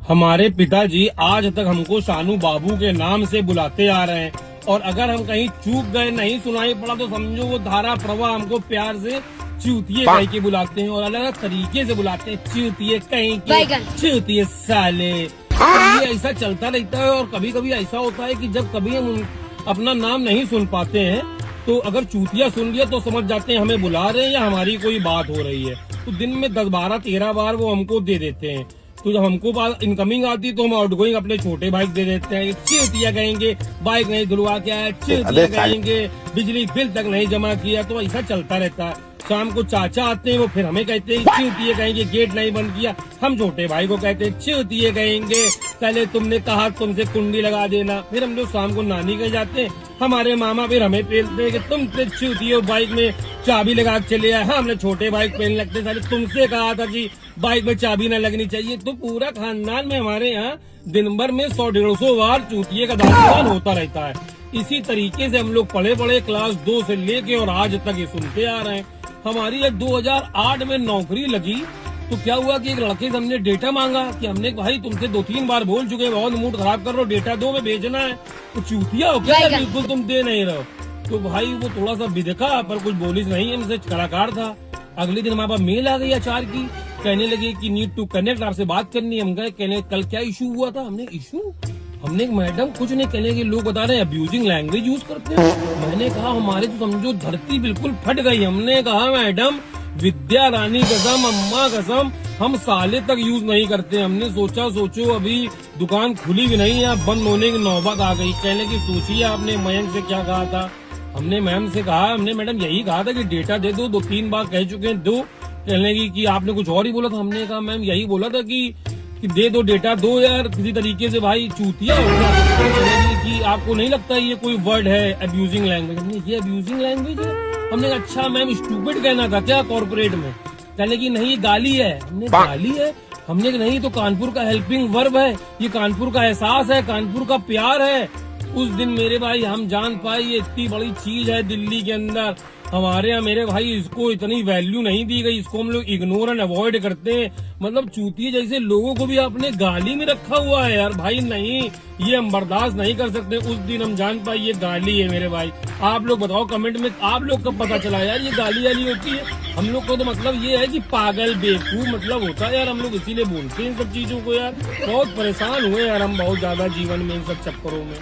हमारे पिताजी आज तक हमको शानू बाबू के नाम से बुलाते आ रहे हैं और अगर हम कहीं चूक गए, नहीं सुनाई पड़ा तो समझो वो धारा प्रवाह हमको प्यार से चूतिए कहीं के बुलाते हैं और अलग अलग तरीके से बुलाते हैं। चूतिए कहीं के, चूतिए साले। ये ऐसा चलता रहता है और कभी कभी ऐसा होता है कि जब कभी हम अपना नाम नहीं सुन पाते हैं तो अगर चूतिया सुन लिया तो समझ जाते हैं हमें बुला रहे हैं या हमारी कोई बात हो रही है। तो दिन में 10, 12, 13 बार वो हमको दे देते हैं। तो जब हमको बात इनकमिंग आती तो हम आउटगोइंग अपने छोटे भाई दे देते हैं। चूतिया कहेंगे, बाइक नहीं धुलवा के आया, चूतिया कहेंगे, बिजली बिल तक नहीं जमा किया। तो ऐसा चलता रहता है। शाम को चाचा आते हैं, वो फिर हमें कहते हैं चूतिए कहेंगे, गेट नहीं बंद किया। हम छोटे भाई को कहते हैं चूतिए कहेंगे, पहले तुमने कहा तुमसे कुंडी लगा देना। फिर हम लोग शाम को नानी के जाते हैं, हमारे मामा फिर हमें पेलते हैं कि तुम चूतिए बाइक में चाबी लगा के चले आए। हाँ, हमने छोटे बाइक पहनने लगते साले, तुमसे कहा था कि बाइक में चाबी न लगनी चाहिए। तो पूरा खानदान में हमारे यहाँ दिन भर में 100-150 बार चूतिए का दास्तान होता रहता है। इसी तरीके से हम लोग पढ़े पढ़े क्लास 2 से लेके और आज तक ये सुनते आ रहे हैं। हमारी जब 2008 में नौकरी लगी तो क्या हुआ कि एक लड़के से हमने डेटा मांगा कि हमने भाई तुमसे 2-3 बार बोल चुके, बहुत मूड खराब कर रहे हो, डेटा दो, में भेजना है। तो चूतिया हो क्या, बिल्कुल तुम दे नहीं रहो। तो भाई वो थोड़ा सा बिदका पर कुछ बोली नहीं, हमसे कलाकार था। अगले दिन हमारे पास मेल आ गई आचार की, कहने लगे कि नीड टू कनेक्ट, आपसे बात करनी है। हम गए, कहने कल क्या इशू हुआ था। हमने इशू, हमने मैडम कुछ नहीं, कहने के लोग बता रहे हैं अब्यूजिंग लैंग्वेज यूज करते हैं। मैंने कहा हमारे तो समझो धरती बिल्कुल फट गई। हमने कहा मैडम विद्या रानी कसम, अम्मा कसम, हम साले तक यूज नहीं करते। हमने सोचो अभी दुकान खुली भी नहीं है, बंद होने की नौबत आ गई। कहने की सोचिए आपने मयंक से क्या कहा था। हमने मैम से कहा, हमने मैडम यही कहा था कि डेटा दे दो, 2-3 बार कह चुके हैं दो। कहने की कि आपने कुछ और ही बोला था। हमने कहा मैम यही बोला था कि दे दो, डेटा दो यार किसी तरीके से। भाई चूतिया हो गया कि आपको नहीं लगता ये कोई वर्ड है अब्यूजिंग लैंग्वेज। हमने ये अब्यूजिंग लैंग्वेज है। हमने कहा अच्छा मैम स्टूपिड कहना था क्या कॉर्पोरेट में। कहने की नहीं गाली है। हमने गाली है। हमने कहा नहीं तो कानपुर का हेल्पिंग वर्ब है, ये कानपुर का एहसास है, कानपुर का प्यार है। उस दिन मेरे भाई हम जान पाए ये इतनी बड़ी चीज है दिल्ली के अंदर। हमारे यहाँ मेरे भाई इसको इतनी वैल्यू नहीं दी गई, इसको हम लोग इग्नोर एंड अवॉइड करते हैं। मतलब चूतिए जैसे लोगों को भी आपने गाली में रखा हुआ है यार। भाई नहीं, ये हम बर्दाश्त नहीं कर सकते। उस दिन हम जान पाए ये गाली है मेरे भाई। आप लोग बताओ कमेंट में, आप लोग कब पता चला यार ये गाली वाली होती है। हम लोग को तो मतलब ये है कि पागल बेवकूफ मतलब होता है यार। हम लोग इसीलिए बोलते हैं इन सब चीजों को यार। बहुत परेशान हुए यार हम बहुत ज्यादा जीवन में इन सब चक्करों में।